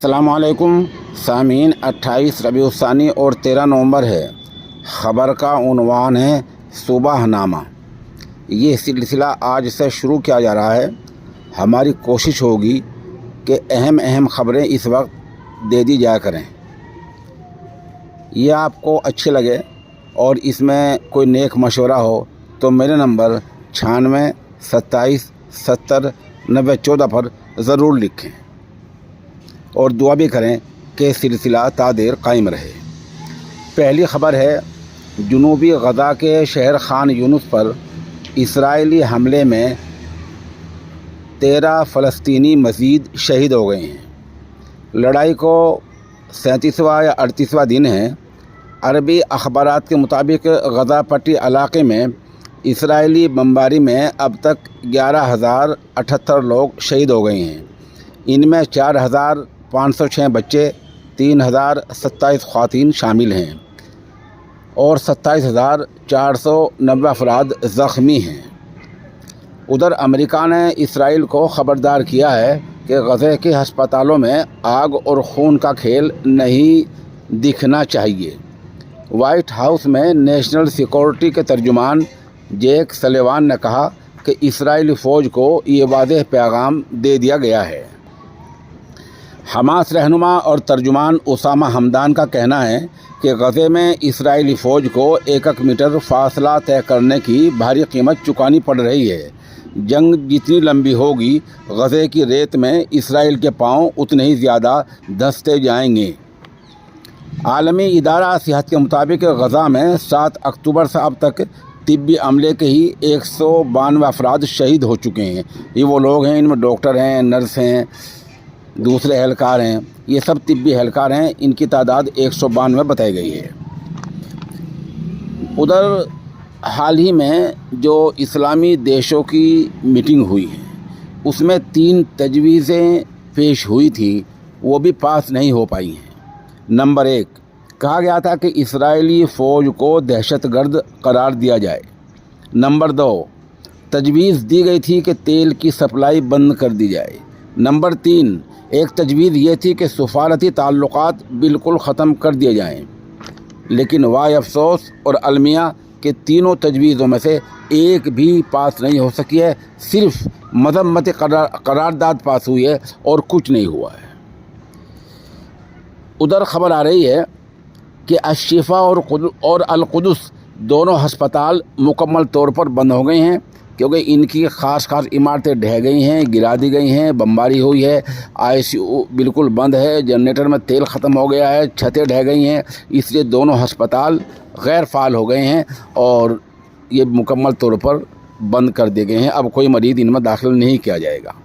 अस्सलाम वालेकुम सामीन। 28 रबीउल सानी और 13 नवंबर है। ख़बर का उन्वान है सुबहनामा। ये सिलसिला आज से शुरू किया जा रहा है। हमारी कोशिश होगी कि अहम ख़बरें इस वक्त दे दी जाया करें। ये आपको अच्छे लगे और इसमें कोई नेक मशवरा हो तो मेरे नंबर 96 27 70 90 14 पर ज़रूर लिखें और दुआ भी करें कि सिलसिला तादेर कायम रहे। पहली ख़बर है, जनूबी गज़ा के शहर खान यूनुस पर इसराइली हमले में 13 फ़लस्तीनी मज़ीद शहीद हो गए हैं। लड़ाई को 37वां या 38वां दिन है। अरबी अखबारात के मुताबिक गज़ा पट्टी इलाके में इसराइली बमबारी में अब तक 11,078 लोग शहीद हो गए हैं। इनमें 4,506 बच्चे, 3,027 ख़वातीन शामिल हैं और 27,490 अफराद ज़ख्मी हैं। उधर अमेरिका ने इसराइल को ख़बरदार किया है कि गज़े के हस्पतालों में आग और खून का खेल नहीं दिखना चाहिए। वाइट हाउस में नेशनल सिक्योरिटी के तर्जुमान जेक सलेवान ने कहा कि इस्राएली फ़ौज को ये वाज़ेह पैगाम दे दिया गया है। हमास रहनुमा और तर्जुमान उसामा हमदान का कहना है कि गज़े में इस्राएली फ़ौज को 1 मीटर फासला तय करने की भारी कीमत चुकानी पड़ रही है। जंग जितनी लंबी होगी, गज़े की रेत में इसराइल के पांव उतने ही ज़्यादा धंसते जाएंगे। आलमी इदारा सेहत के मुताबिक गज़ा में 7 अक्टूबर से अब तक तिब्बी अमले के ही 192 अफराद शहीद हो चुके हैं। ये वो लोग हैं, इनमें डॉक्टर हैं, नर्स हैं, दूसरे एहलकार हैं। ये सब तिब्बी एहलकार हैं। इनकी तादाद 192 बताई गई है। उधर हाल ही में जो इस्लामी देशों की मीटिंग हुई है, उसमें 3 तजवीज़ें पेश हुई थी, वो भी पास नहीं हो पाई हैं। नंबर 1, कहा गया था कि इसराइली फ़ौज को दहशतगर्द करार दिया जाए। नंबर 2, तजवीज़ दी गई थी कि तेल की सप्लाई बंद कर दी जाए। नंबर 3, एक तजवीज़ ये थी कि सफारती ताल्लुकात बिल्कुल ख़त्म कर दिए जाएं। लेकिन वाह अफसोस और अलमिया कि तीनों तजवीज़ों में से एक भी पास नहीं हो सकी है। सिर्फ मज़म्मती करारदाद पास हुई है और कुछ नहीं हुआ है। उधर ख़बर आ रही है कि अशिफा और अल-कुदस दोनों हस्पताल मुकम्मल तौर पर बंद हो गए हैं, क्योंकि इनकी ख़ास इमारतें ढह गई हैं, गिरा दी गई हैं, बमबारी हुई है। ICU बिल्कुल बंद है, जनरेटर में तेल ख़त्म हो गया है, छतें ढह गई हैं। इसलिए दोनों हस्पताल गैर फ़ाल हो गए हैं और ये मुकम्मल तौर पर बंद कर दिए गए हैं। अब कोई मरीज़ इनमें दाखिल नहीं किया जाएगा।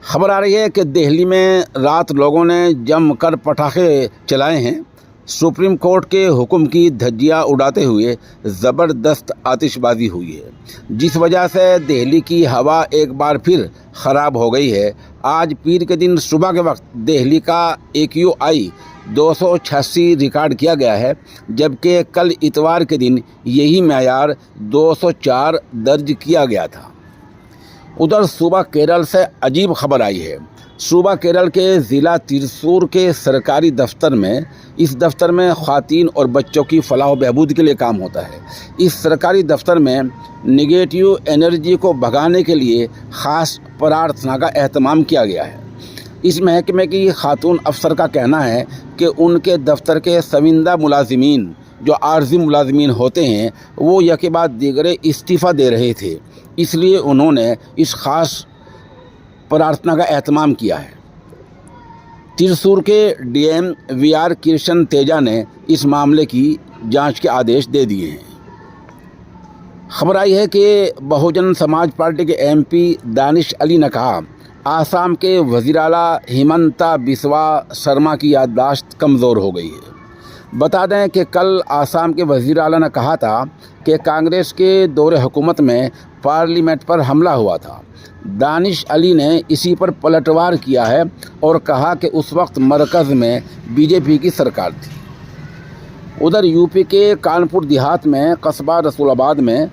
खबर आ रही है कि दिल्ली में रात लोगों ने जमकर पटाखे चलाए हैं। सुप्रीम कोर्ट के हुक्म की धज्जियां उड़ाते हुए ज़बरदस्त आतिशबाजी हुई है, जिस वजह से दिल्ली की हवा एक बार फिर ख़राब हो गई है। आज पीर के दिन सुबह के वक्त दिल्ली का AQI 286 रिकॉर्ड किया गया है, जबकि कल इतवार के दिन यही मेयार 204 दर्ज किया गया था। उधर सूबा केरल से अजीब खबर आई है। सूबा केरल के ज़िला त्रिसूर के सरकारी दफ्तर में, इस दफ्तर में ख़वातीन और बच्चों की फलाह व बहबूद के लिए काम होता है। इस सरकारी दफ्तर में नेगेटिव एनर्जी को भगाने के लिए ख़ास प्रार्थना का एहतमाम किया गया है। इस महकमे की खातून अफसर का कहना है कि उनके दफ्तर के सविंदा मुलाजिमीन, जो आर्जी मुलाजिमीन होते हैं, वो यके बाद दीगरे इस्तीफ़ा दे रहे थे, इसलिए उन्होंने इस ख़ास प्रार्थना का एहतमाम किया है। त्रिसूर के DM VR कृष्ण तेजा ने इस मामले की जांच के आदेश दे दिए हैं। खबर आई है कि बहुजन समाज पार्टी के MP दानिश अली ने कहा, आसाम के वज़ीर आला हिमंता बिस्वा शर्मा की याददाश्त कमज़ोर हो गई है। बता दें कि कल आसाम के वज़ीर आला ने कहा था कि कांग्रेस के दौरे हुकूमत में पार्लियामेंट पर हमला हुआ था। दानिश अली ने इसी पर पलटवार किया है और कहा कि उस वक्त मरकज़ में BJP की सरकार थी। उधर यूपी के कानपुर देहात में कस्बा रसूलाबाद में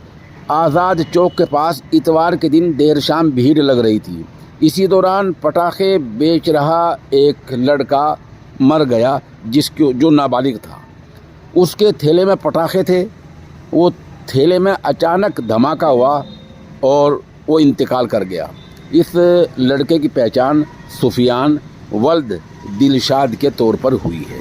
आज़ाद चौक के पास इतवार के दिन देर शाम भीड़ लग रही थी। اسی دوران پٹاخے بیچ رہا ایک لڑکا مر گیا جو نابالغ تھا. اس کے تھیلے میں پٹاخے تھے. وہ تھیلے میں اچانک دھماکہ ہوا اور وہ انتقال کر گیا. اس لڑکے کی پہچان سفیان ولد دلشاد کے طور پر ہوئی ہے.